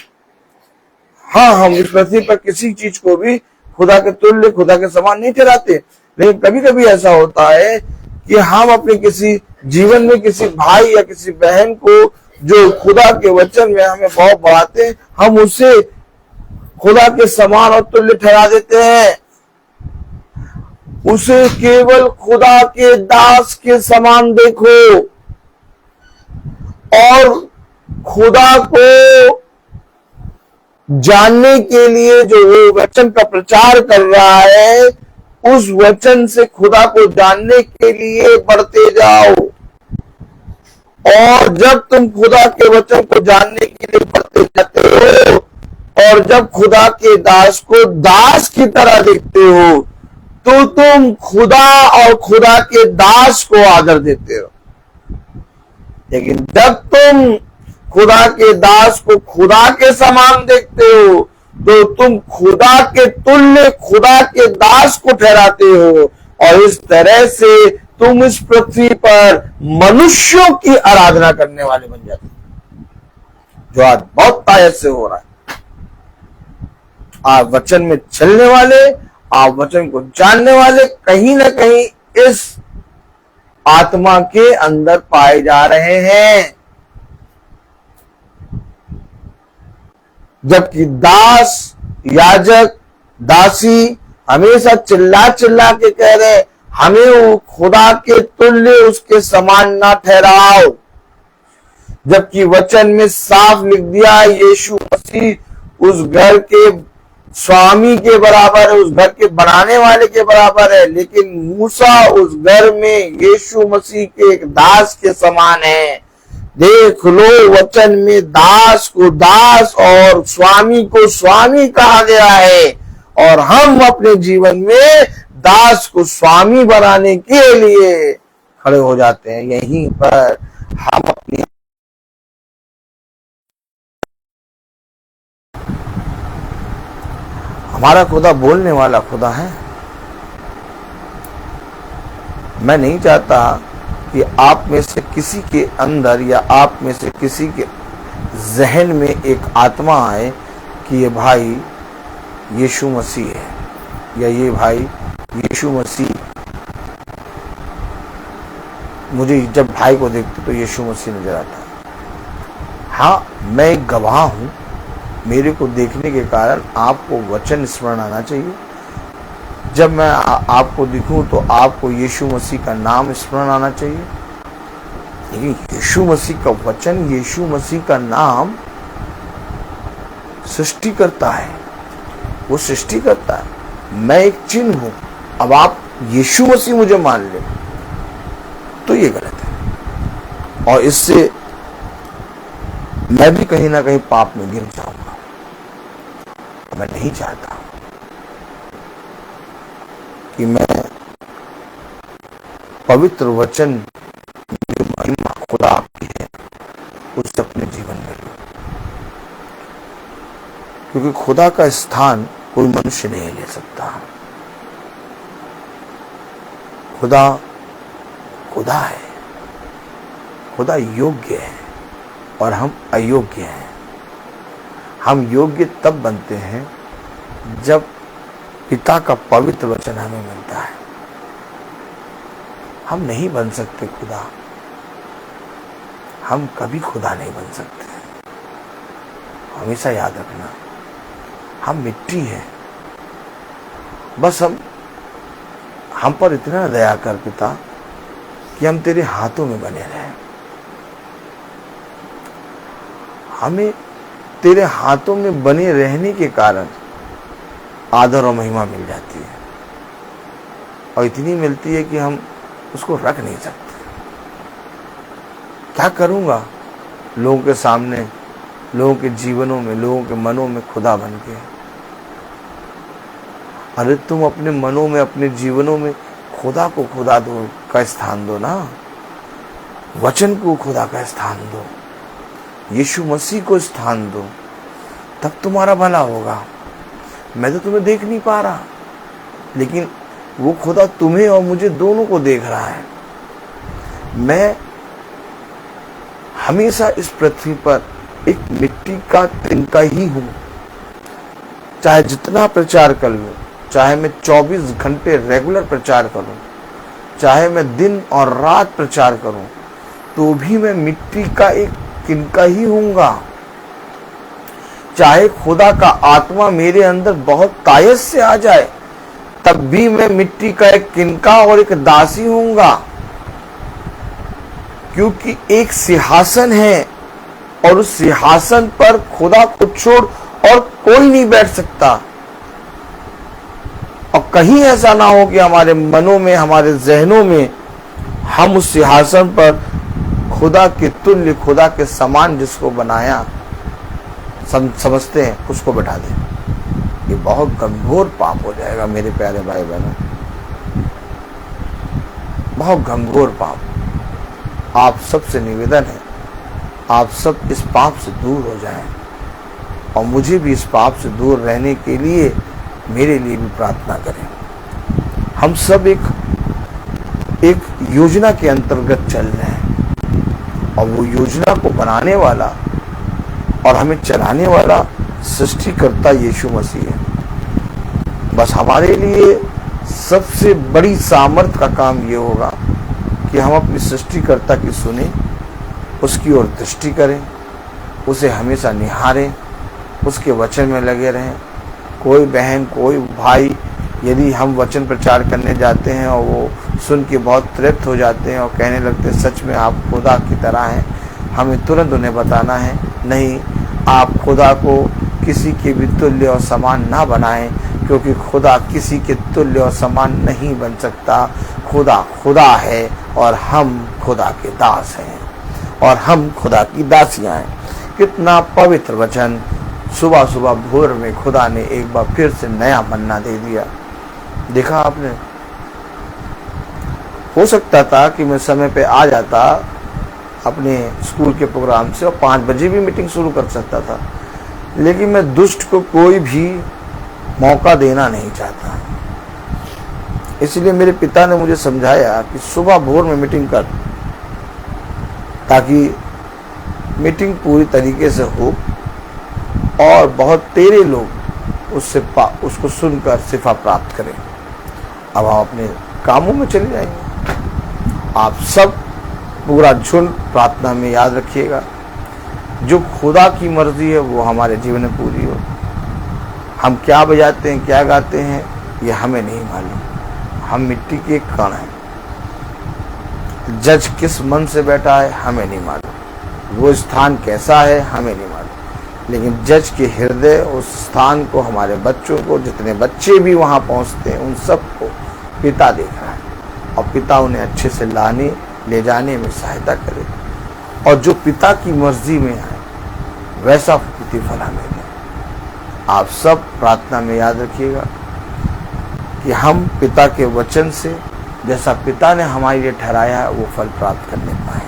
हाँ, हम इस पृथ्वी पर किसी चीज को भी खुदा के तुल्य, खुदा के समान नहीं ठहराते, लेकिन कभी कभी ऐसा होता है कि हम अपने किसी जीवन में किसी भाई या किसी बहन को जो खुदा के वचन में हमें बहुत बढ़ाते हैं, हम उसे खुदा के समान और तुल्य ठहरा देते हैं। उसे केवल खुदा के दास के समान देखो और खुदा को जानने के लिए जो वो वचन का प्रचार कर रहा है, उस वचन से खुदा को जानने के लिए बढ़ते जाओ। और जब तुम खुदा के वचन को जानने के लिए बढ़ते जाते हो और जब खुदा के दास को दास की तरह देखते हो, तो तुम खुदा और खुदा के दास को आदर देते हो। लेकिन जब तुम खुदा के दास को खुदा के समान देखते हो, तो तुम खुदा के तुल्य, खुदा के दास को ठहराते हो और इस तरह से तुम इस पृथ्वी पर मनुष्यों की आराधना करने वाले बन जाते हो, जो आज बहुत तायत से हो रहा है। आप वचन में चलने वाले, आप वचन को जानने वाले कहीं ना कहीं इस आत्मा के अंदर पाए जा रहे हैं, जबकि दास, याजक, दासी हमेशा चिल्ला चिल्ला के कह रहे हमें वो खुदा के तुल्य, उसके समान ना ठहराओ, जबकि वचन में साफ लिख दिया यीशु मसीह उस घर के स्वामी के बराबर है, उस घर के बनाने वाले के बराबर है। लेकिन मूसा उस घर में यीशु मसीह के एक दास के समान है। देख लो, वचन में दास को दास और स्वामी को स्वामी कहा गया है और हम अपने जीवन में दास को स्वामी बनाने के लिए खड़े हो जाते हैं। यहीं पर हम अपनी हमारा खुदा बोलने वाला खुदा है। मैं नहीं चाहता कि आप में से किसी के अंदर या आप में से किसी के जहन में एक आत्मा आए कि ये भाई यीशु मसीह है या ये भाई यीशु मसीह। मुझे जब भाई को देखते तो यीशु मसीह नजर आता है। हाँ, मैं एक गवाह हूं, मेरे को देखने के कारण आपको वचन स्मरण आना चाहिए। जब मैं आपको दिखूं तो आपको यीशु मसीह का नाम स्मरण आना चाहिए। लेकिन यीशु मसीह का वचन, यीशु मसीह का नाम सृष्टि करता है, वो सृष्टि करता है। मैं एक चिन्ह हूं। अब आप यीशु मसीह मुझे मान ले तो ये गलत है और इससे मैं भी कहीं ना कहीं पाप में गिर जाऊंगा। मैं नहीं चाहता। कि मैं पवित्र वचन जो महिमा खुदा की है उसे अपने जीवन में लूं, क्योंकि खुदा का स्थान कोई मनुष्य नहीं ले सकता। खुदा खुदा है, खुदा योग्य है और हम अयोग्य हैं। हम योग्य तब बनते हैं जब पिता का पवित्र वचन हमें मिलता है। हम नहीं बन सकते खुदा, हम कभी खुदा नहीं बन सकते। हमेशा याद रखना, हम मिट्टी हैं। बस हम पर इतना दया कर पिता कि हम तेरे हाथों में बने रहें। हमें तेरे हाथों में बने रहने के कारण आदर और महिमा मिल जाती है, और इतनी मिलती है कि हम उसको रख नहीं सकते। क्या करूंगा लोगों के सामने, लोगों के जीवनों में, लोगों के मनों में खुदा बन के? अरे तुम अपने मनों में, अपने जीवनों में खुदा को खुदा दो का स्थान दो ना, वचन को खुदा का स्थान दो, यीशु मसीह को स्थान दो, तब तुम्हारा भला होगा। मैं तो तुम्हें देख नहीं पा रहा, लेकिन वो खुदा तुम्हें और मुझे दोनों को देख रहा है। मैं हमेशा इस पृथ्वी पर एक मिट्टी का तिनका ही हूं। चाहे जितना प्रचार कर लूं, चाहे मैं 24 घंटे रेगुलर प्रचार करूं, चाहे मैं दिन और रात प्रचार करूं, तो भी मैं मिट्टी का एक तिनका ही हूंगा। चाहे खुदा का आत्मा मेरे अंदर बहुत तायत से आ जाए, तब भी मैं मिट्टी का एक किनका और एक दासी हूंगा, क्योंकि एक सिंहासन है और उस सिंहासन पर खुदा को छोड़ और कोई नहीं बैठ सकता। और कहीं ऐसा ना हो कि हमारे मनों में, हमारे जहनों में हम उस सिंहासन पर खुदा के तुल्य, खुदा के समान जिसको बनाया समझते हैं, उसको बैठा दें। ये बहुत गंभीर पाप हो जाएगा मेरे प्यारे भाई बहनों, बहुत गंभीर पाप। आप सबसे निवेदन है, आप सब इस पाप से दूर हो जाएं, और मुझे भी इस पाप से दूर रहने के लिए मेरे लिए भी प्रार्थना करें। हम सब एक योजना के अंतर्गत चल रहे हैं, और वो योजना को बनाने वाला और हमें चलाने वाला सृष्टिकर्ता यीशु मसीह है। बस हमारे लिए सबसे बड़ी सामर्थ का काम ये होगा कि हम अपने सृष्टिकर्ता की सुने, उसकी ओर दृष्टि करें, उसे हमेशा निहारें, उसके वचन में लगे रहें। कोई बहन, कोई भाई यदि हम वचन प्रचार करने जाते हैं और वो सुन के बहुत तृप्त हो जाते हैं और कहने लगते हैं सच में आप खुदा की तरह हैं, हमें तुरंत उन्हें बताना है, नहीं, आप खुदा को किसी के भी तुल्य और समान ना बनाएं, क्योंकि खुदा किसी के तुल्य और समान नहीं बन सकता। खुदा खुदा है और हम खुदा के दास हैं, और हम खुदा की दासियां हैं। कितना पवित्र वचन! सुबह सुबह भोर में खुदा ने एक बार फिर से नया मन्ना दे दिया। देखा आपने, हो सकता था कि मैं समय पे आ जाता अपने स्कूल के प्रोग्राम से और 5 बजे भी मीटिंग शुरू कर सकता था, लेकिन मैं दुष्ट को कोई भी मौका देना नहीं चाहता। इसलिए मेरे पिता ने मुझे समझाया कि सुबह भोर में मीटिंग कर, ताकि मीटिंग पूरी तरीके से हो और बहुत तेरे लोग उसको सुनकर शिफा प्राप्त करें। अब हम अपने कामों में चले जाएंगे। आप सब पूरा झुंड प्रार्थना में याद रखिएगा, जो खुदा की मर्जी है वो हमारे जीवन में पूरी हो। हम क्या बजाते हैं, क्या गाते हैं, ये हमें नहीं मालूम। हम मिट्टी के कण हैं। जज किस मन से बैठा है हमें नहीं मालूम, वो स्थान कैसा है हमें नहीं मालूम, लेकिन जज के हृदय उस स्थान को, हमारे बच्चों को, जितने बच्चे भी वहां पहुंचते हैं उन सबको पिता देख रहा है, और पिता उन्हें अच्छे से ले जाने में सहायता करे, और जो पिता की मर्जी में है वैसा प्रतिफल हमें दे। आप सब प्रार्थना में याद रखिएगा कि हम पिता के वचन से जैसा पिता ने हमारे लिए ठहराया है वो फल प्राप्त करने पाए।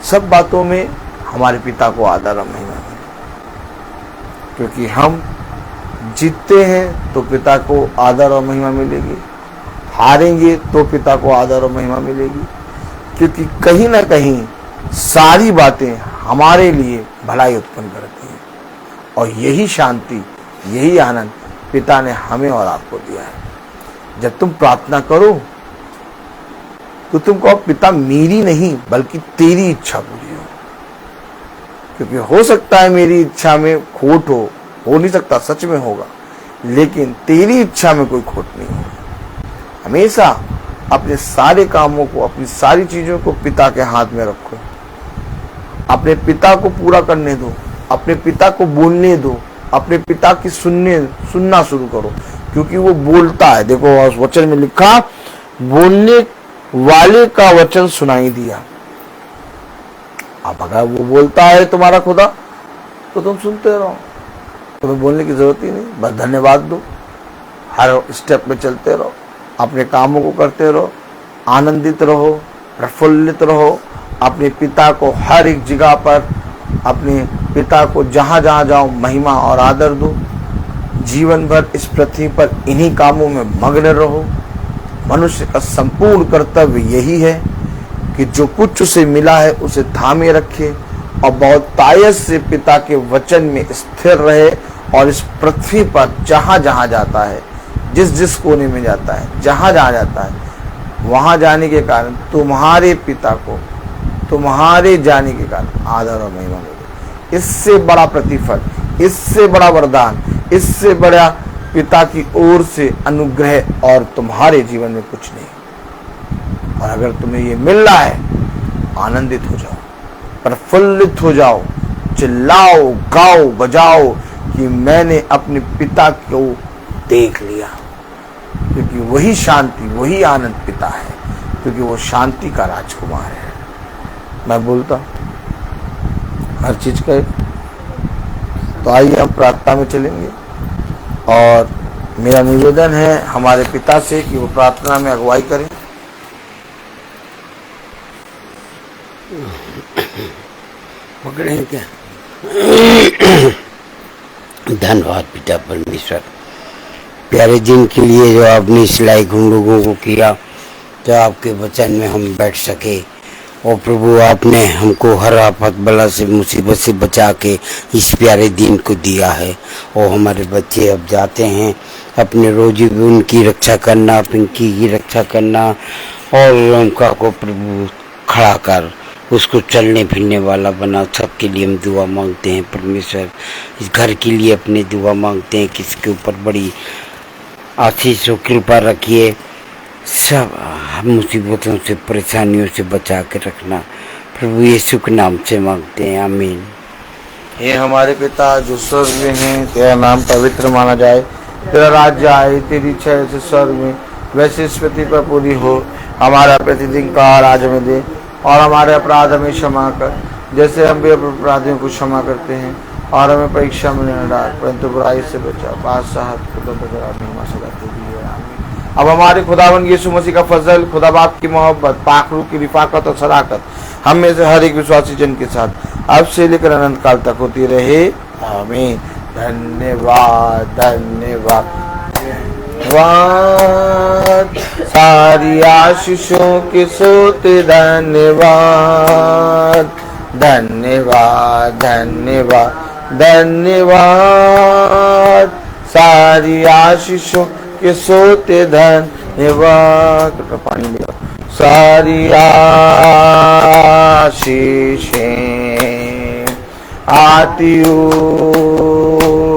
सब बातों में हमारे पिता को आदर और महिमा मिले, क्योंकि हम जीतते हैं तो पिता को आदर और महिमा मिलेगी, हारेंगे तो पिता को आदर और महिमा मिलेगी, क्योंकि कहीं ना कहीं सारी बातें हमारे लिए भलाई उत्पन्न करती हैं। और यही शांति, यही आनंद पिता ने हमें और आपको दिया है। जब तुम प्रार्थना करो तो तुम कहो पिता मेरी नहीं बल्कि तेरी इच्छा पूरी हो, क्योंकि हो सकता है मेरी इच्छा में खोट हो नहीं सकता, सच में होगा, लेकिन तेरी इच्छा में कोई खोट नहीं होगी। हमेशा अपने सारे कामों को, अपनी सारी चीजों को पिता के हाथ में रखो, अपने पिता को पूरा करने दो, अपने पिता को बोलने दो, अपने पिता की सुनना शुरू करो, क्योंकि वो बोलता है। देखो उस वचन में लिखा, बोलने वाले का वचन सुनाई दिया। अब अगर वो बोलता है तुम्हारा खुदा तो तुम सुनते रहो, तुम्हें बोलने की जरूरत ही नहीं, बस धन्यवाद दो, हर स्टेप में चलते रहो, अपने कामों को करते रहो, आनंदित रहो, प्रफुल्लित रहो, अपने पिता को हर एक जगह पर, अपने पिता को जहां जहां जाओ महिमा और आदर दो। जीवन भर इस पृथ्वी पर इन्हीं कामों में मग्न रहो। मनुष्य का संपूर्ण कर्तव्य यही है कि जो कुछ उसे मिला है उसे थामे रखे और बहुत तायत से पिता के वचन में स्थिर रहे, और इस पृथ्वी पर जहां जहां जाता है, जिस जिस कोने में जाता है, जहां जहां जाता है, वहां जाने के कारण तुम्हारे पिता को, तुम्हारे जाने के कारण आदर और महिमा मिले। इससे बड़ा प्रतिफल, इससे बड़ा वरदान, इससे बड़ा पिता की ओर से अनुग्रह और तुम्हारे जीवन में कुछ नहीं। और अगर तुम्हें ये मिल रहा है, आनंदित हो जाओ, प्रफुल्लित हो जाओ, चिल्लाओ, गाओ, बजाओ कि मैंने अपने पिता को देख लिया, क्योंकि वही शांति, वही आनंद पिता है, क्योंकि वो शांति का राजकुमार है। मैं बोलता हर चीज का। तो आइए हम प्रार्थना में चलेंगे, और मेरा निवेदन है हमारे पिता से कि वो प्रार्थना में अगुवाई करें। पकड़े क्या? धन्यवाद पिता परमेश्वर, प्यारे दिन के लिए जो आपने इस लायक हम लोगों को किया, तो आपके वचन में हम बैठ सके। और प्रभु आपने हमको हर आफत बला से, मुसीबत से बचा के इस प्यारे दिन को दिया है। और हमारे बच्चे अब जाते हैं, अपने रोजी भी उनकी रक्षा करना, पिंकी की रक्षा करना, और उनका को प्रभु खड़ा कर उसको चलने फिरने वाला बना। सबके लिए हम दुआ मांगते हैं परमेश्वर। इस घर के लिए अपने दुआ मांगते हैं कि इसके ऊपर बड़ी आशीष और कृपा रखिए। सब मुसीबतों से, परेशानियों से बचा के रखना, प्रभु यीशु के नाम से मांगते हैं, आमीन। हे हमारे पिता जो स्वर्ग में है, तेरा नाम पवित्र माना जाए, तेरा राज्य आए, तेरी इच्छा जैसे स्वर्ग में वैसे इस पृथ्वी पर पूरी हो। हमारा प्रतिदिन का आहार आज हमें दे, और हमारे अपराध हमें क्षमा कर, जैसे हम भी अपने अपराधियों को क्षमा करते हैं, और हमें परीक्षा में न डाल, परंतु बुराई से बचा। बादशाह अब हमारे खुदावन यीशु मसीह का फजल, खुदा बाप की मोहब्बत, पाक रूह की रिफाकत और सदाकत हम में से हर एक विश्वासी जन के साथ अब से लेकर अनंत काल तक होती रहे, आमीन। धन्यवाद, धन्यवाद, धन्यवाद, सारी आशीषों के सोते धन्यवाद, धन्यवाद, धन्यवाद, धन्यवाद, सारी आशीषों के सोते धन्यवाद। पानी लिया। सारी आशीषें आती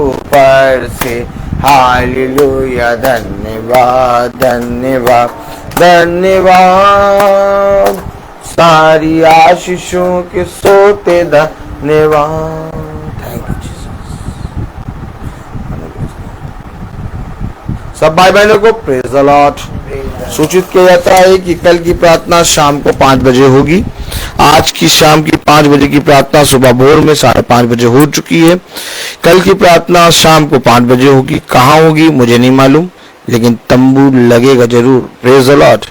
ऊपर से, हालेलुया, धन्यवाद, धन्यवाद, धन्यवाद, सारी आशीषों के सोते धन्यवाद। Thank you Jesus. सब भाई बहनों को प्रेज द लॉर्ड। सूचित किया जाता है कि कल की प्रार्थना शाम को 5 बजे होगी। आज की शाम की 5 बजे की प्रार्थना सुबह भोर में 5:30 बजे हो चुकी है। कल की प्रार्थना शाम को 5 बजे होगी। कहाँ होगी मुझे नहीं मालूम, लेकिन तंबू लगेगा जरूर। Praise the Lord.